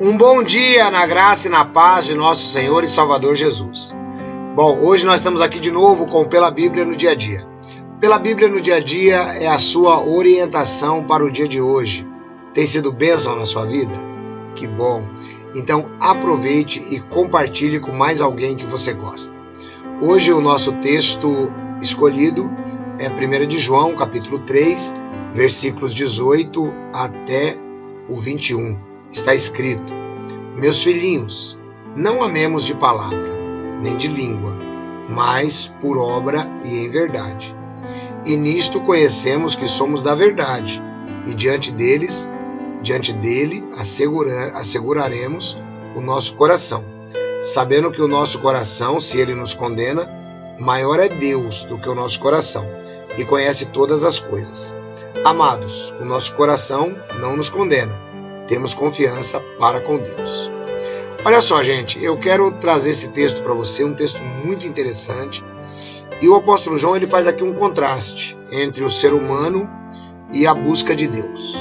Um bom dia na graça e na paz de nosso Senhor e Salvador Jesus. Bom, hoje nós estamos aqui de novo com Pela Bíblia no Dia a Dia. Pela Bíblia no Dia a Dia é a sua orientação para o dia de hoje. Tem sido bênção na sua vida? Que bom! Então aproveite e compartilhe com mais alguém que você gosta. Hoje o nosso texto escolhido é 1 de João, capítulo 3, versículos 18 até o 21. Está escrito: meus filhinhos, não amemos de palavra, nem de língua, mas por obra e em verdade. E nisto conhecemos que somos da verdade, e diante dele asseguraremos o nosso coração, sabendo que o nosso coração, se ele nos condena, maior é Deus do que o nosso coração, e conhece todas as coisas. Amados, o nosso coração não nos condena. Temos confiança para com Deus. Olha só, gente, eu quero trazer esse texto para você, um texto muito interessante. E o apóstolo João ele faz aqui um contraste entre o ser humano e a busca de Deus.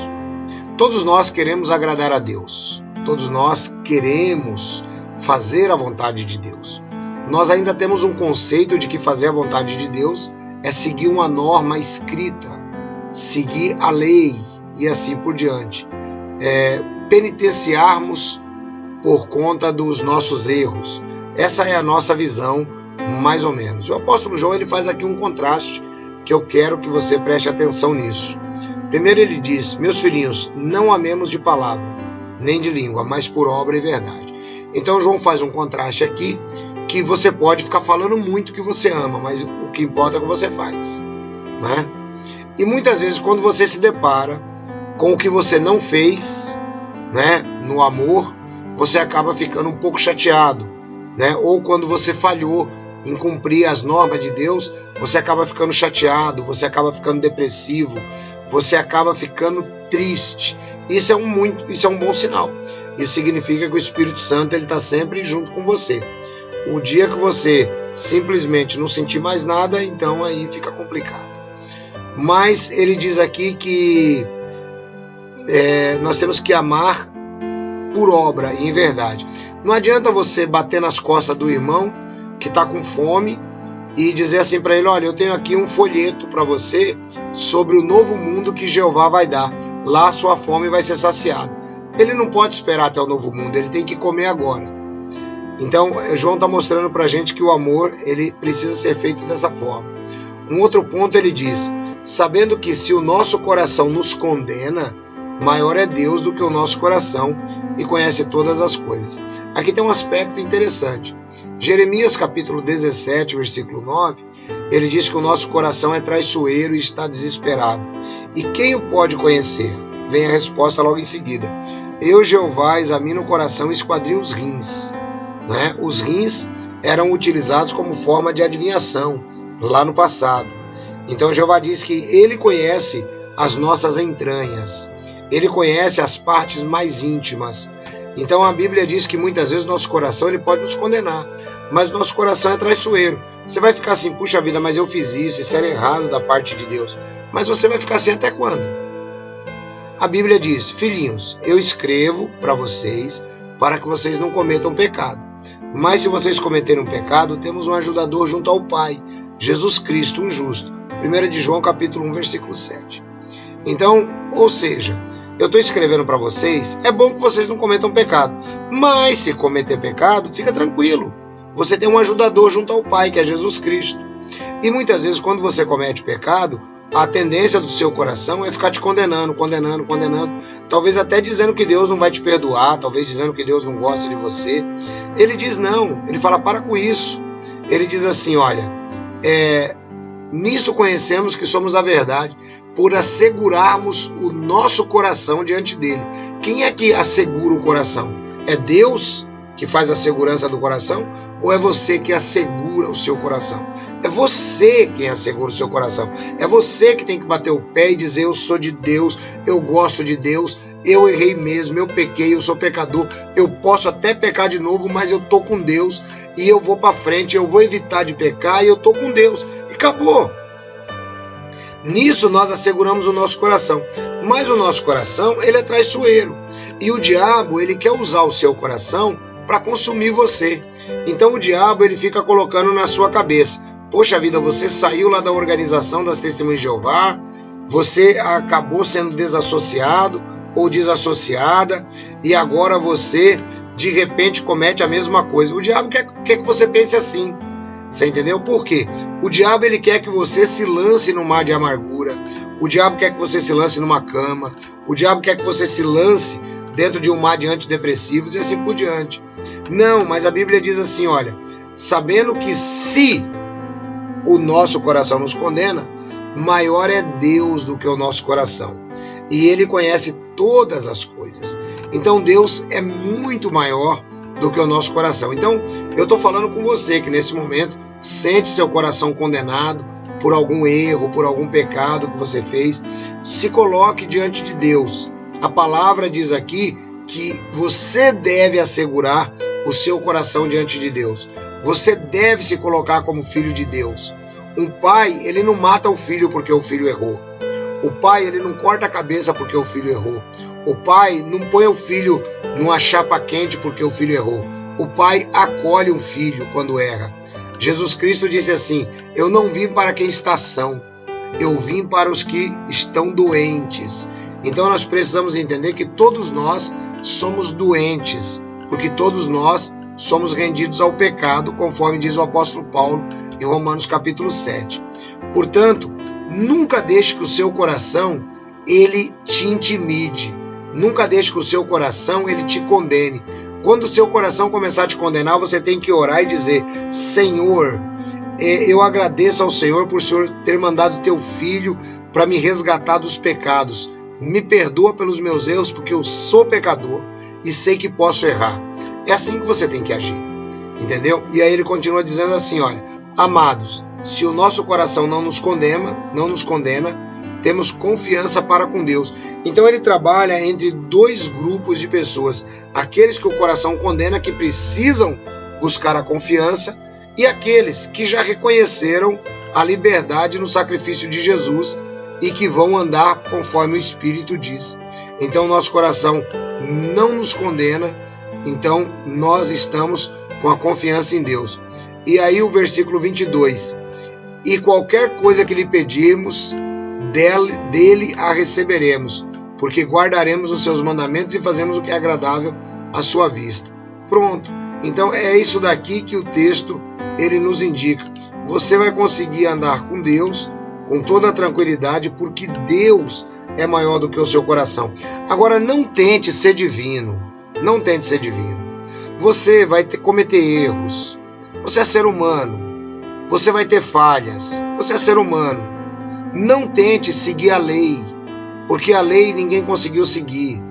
Todos nós queremos agradar a Deus. Todos nós queremos fazer a vontade de Deus. Nós ainda temos um conceito de que fazer a vontade de Deus é seguir uma norma escrita, seguir a lei e assim por diante. Penitenciarmos por conta dos nossos erros. Essa é a nossa visão, mais ou menos. O apóstolo João ele faz aqui um contraste que eu quero que você preste atenção nisso. Primeiro ele diz: meus filhinhos, não amemos de palavra, nem de língua, mas por obra e verdade. Então João faz um contraste aqui, que você pode ficar falando muito que você ama, mas o que importa é o que você faz, né? E muitas vezes quando você se depara com o que você não fez, né, no amor, você acaba ficando um pouco chateado, né? Ou quando você falhou em cumprir as normas de Deus, você acaba ficando chateado, você acaba ficando depressivo, você acaba ficando triste. Isso é um bom sinal. Isso significa que o Espírito Santo ele está sempre junto com você. O dia que você simplesmente não sentir mais nada, então aí fica complicado. Mas ele diz aqui que nós temos que amar por obra e em verdade. Não adianta você bater nas costas do irmão que está com fome e dizer assim para ele: olha, eu tenho aqui um folheto para você sobre o novo mundo que Jeová vai dar. Lá a sua fome vai ser saciada. Ele não pode esperar até o novo mundo, ele tem que comer agora. Então João está mostrando para a gente que o amor ele precisa ser feito dessa forma. Um outro ponto ele diz: sabendo que se o nosso coração nos condena, maior é Deus do que o nosso coração e conhece todas as coisas. Aqui tem um aspecto interessante. Jeremias capítulo 17, versículo 9, ele diz que o nosso coração é traiçoeiro e está desesperado. E quem o pode conhecer? Vem a resposta logo em seguida. Eu, Jeová, examino o coração e esquadrinho os rins. Né? Os rins eram utilizados como forma de adivinhação lá no passado. Então Jeová diz que ele conhece as nossas entranhas. Ele conhece as partes mais íntimas. Então a Bíblia diz que muitas vezes o nosso coração ele pode nos condenar, mas o nosso coração é traiçoeiro. Você vai ficar assim: puxa vida, mas eu fiz isso era errado da parte de Deus. Mas você vai ficar assim até quando? A Bíblia diz: filhinhos, eu escrevo para vocês para que vocês não cometam pecado. Mas se vocês cometerem um pecado, temos um ajudador junto ao Pai, Jesus Cristo, o justo. 1 de João capítulo 1, versículo 7. Então, ou seja, eu estou escrevendo para vocês, é bom que vocês não cometam pecado, mas se cometer pecado, fica tranquilo. Você tem um ajudador junto ao Pai, que é Jesus Cristo. E muitas vezes, quando você comete pecado, a tendência do seu coração é ficar te condenando. Talvez até dizendo que Deus não vai te perdoar, talvez dizendo que Deus não gosta de você. Ele diz não, ele fala: para com isso. Ele diz assim: olha, nisto conhecemos que somos da verdade, por assegurarmos o nosso coração diante dele. Quem é que assegura o coração? É Deus que faz a segurança do coração? Ou é você que assegura o seu coração? É você quem assegura o seu coração. É você que tem que bater o pé e dizer: eu sou de Deus, eu gosto de Deus, eu errei mesmo, eu pequei, eu sou pecador, eu posso até pecar de novo, mas eu tô com Deus e eu vou para frente, eu vou evitar de pecar e eu tô com Deus. E acabou. Nisso nós asseguramos o nosso coração. Mas o nosso coração, ele é traiçoeiro. E o diabo, ele quer usar o seu coração para consumir você. Então o diabo, ele fica colocando na sua cabeça: poxa vida, você saiu lá da organização das Testemunhas de Jeová, você acabou sendo desassociado ou desassociada, e agora você, de repente, comete a mesma coisa. O diabo quer que você pense assim. Você entendeu? Por quê? O diabo, ele quer que você se lance no mar de amargura. O diabo quer que você se lance numa cama. O diabo quer que você se lance dentro de um mar de antidepressivos e assim por diante. Não, mas a Bíblia diz assim, olha: sabendo que se o nosso coração nos condena, maior é Deus do que o nosso coração. E Ele conhece todas as coisas. Então Deus é muito maior do que o nosso coração. Então, eu estou falando com você que nesse momento sente seu coração condenado por algum erro, por algum pecado que você fez. Se coloque diante de Deus. A palavra diz aqui que você deve assegurar o seu coração diante de Deus. Você deve se colocar como filho de Deus. Um pai, ele não mata o filho porque o filho errou. O pai, ele não corta a cabeça porque o filho errou. O pai não põe o filho numa chapa quente porque o filho errou. O pai acolhe um filho quando erra. Jesus Cristo disse assim: eu não vim para quem está são, eu vim para os que estão doentes. Então nós precisamos entender que todos nós somos doentes, porque todos nós somos rendidos ao pecado, conforme diz o apóstolo Paulo em Romanos capítulo 7. Portanto, nunca deixe que o seu coração ele te intimide. Nunca deixe que o seu coração ele te condene. Quando o seu coração começar a te condenar, você tem que orar e dizer: Senhor, eu agradeço ao Senhor por o Senhor ter mandado teu filho para me resgatar dos pecados. Me perdoa pelos meus erros, porque eu sou pecador e sei que posso errar. É assim que você tem que agir. Entendeu? E aí ele continua dizendo assim, olha: amados, se o nosso coração não nos condena, temos confiança para com Deus. Então ele trabalha entre dois grupos de pessoas: aqueles que o coração condena, que precisam buscar a confiança, e aqueles que já reconheceram a liberdade no sacrifício de Jesus e que vão andar conforme o Espírito diz. Então nosso coração não nos condena, então nós estamos com a confiança em Deus. E aí o versículo 22: e qualquer coisa que lhe pedirmos, dele a receberemos, porque guardaremos os seus mandamentos e fazemos o que é agradável à sua vista. Pronto. Então é isso daqui que o texto ele nos indica. Você vai conseguir andar com Deus com toda a tranquilidade, porque Deus é maior do que o seu coração. Agora, não tente ser divino. Não tente ser divino. Você vai cometer erros. Você é ser humano. Você vai ter falhas. Você é ser humano. Não tente seguir a lei, porque a lei ninguém conseguiu seguir.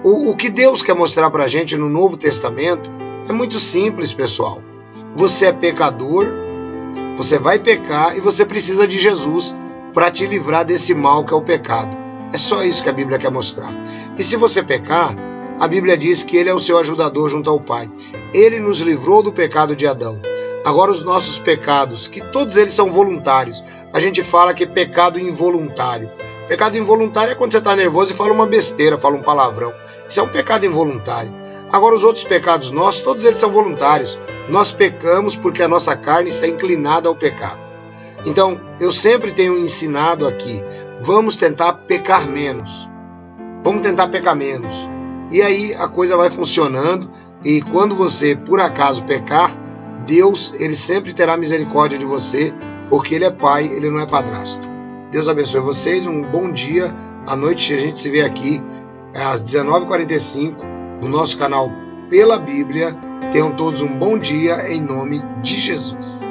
O que Deus quer mostrar para a gente no Novo Testamento é muito simples, pessoal. Você é pecador, você vai pecar e você precisa de Jesus para te livrar desse mal que é o pecado. É só isso que a Bíblia quer mostrar. E se você pecar, a Bíblia diz que Ele é o seu ajudador junto ao Pai. Ele nos livrou do pecado de Adão. Agora os nossos pecados, que todos eles são voluntários. A gente fala que é pecado involuntário. Pecado involuntário é quando você está nervoso e fala uma besteira, fala um palavrão. Isso é um pecado involuntário. Agora os outros pecados nossos, todos eles são voluntários. Nós pecamos porque a nossa carne está inclinada ao pecado. Então, eu sempre tenho ensinado aqui, vamos tentar pecar menos. Vamos tentar pecar menos. E aí a coisa vai funcionando, e quando você, por acaso, pecar, Deus, Ele sempre terá misericórdia de você, porque Ele é Pai, Ele não é padrasto. Deus abençoe vocês, um bom dia. À noite a gente se vê aqui às 19h45 no nosso canal Pela Bíblia. Tenham todos um bom dia em nome de Jesus.